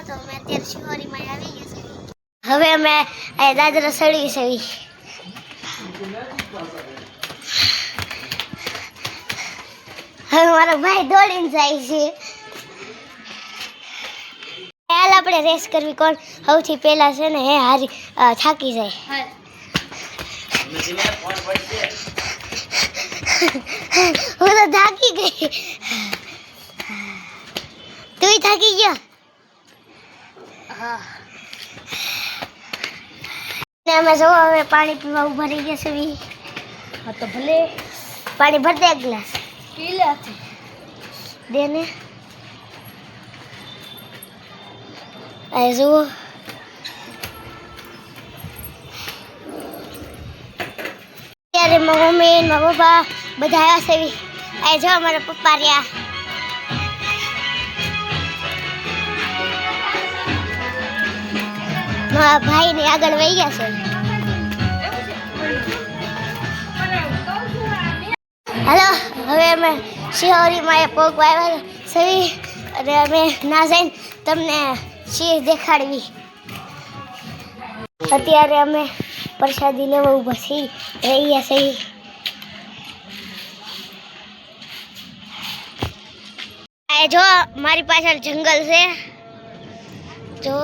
તો અમે અત્યારે શિહોરીમાં આવી ગયા છે. હવે અમે આ દાદરા સળી છે. હવે મારો ભાઈ દોડીને જાય છે. હાલ આપણે રેસ કરવી કોણ સૌથી પહેલા છે ને હે હારી થાકી જાય. હું તો થાકી ગઈ. તું થાકી ગયો? હા. અમે જો હવે પાણી પીવા ઉભા રહી ગયા છે. હા તો ભલે પાણી ભર દે એક ગ્લાસ. પી લે દે ને. આ જુઓ ત્યારે મારા મમ્મી મારા પપ્પા બધા આવ્યા છે. આ જો અમારા પપ્પા રહ્યા. મારા ભાઈ ને આગળ વહી ગયા છે. હાલો હવે અમે શિહોરીમાં પગ આવ્યા છે અને અમે ના જઈને તમને સિંહ દેખાડવી. અત્યારે અમે પ્રસાદી લેવા ઊભા છીએ રહ્યા છીએ. આ જો મારી પાછળ જંગલ છે. જો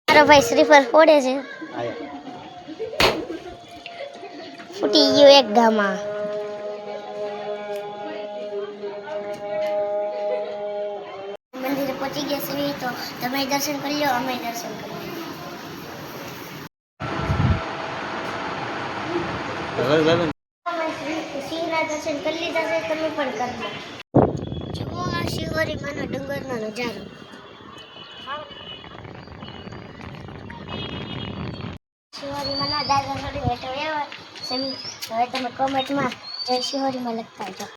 મારો ભાઈ શ્રીફળ ફોડે છે. ફૂટી ગયું એક ગામાં. મંદિરે પહોંચી ગયા છે તો તમે દર્શન કરી લો, અમે દર્શન કરી લો. સિંહના દર્શન કરી લીધા છે, તમે પણ કરી લો. જુઓ આ શિહોરીમાંનો ડુંગરનો નજારો. શિહોરીમાંના દાદા થોડી હેઠળ આવ્યા છે. હવે તમે કોમેન્ટમાં જય શિહોરીમાં લખતા જાઓ.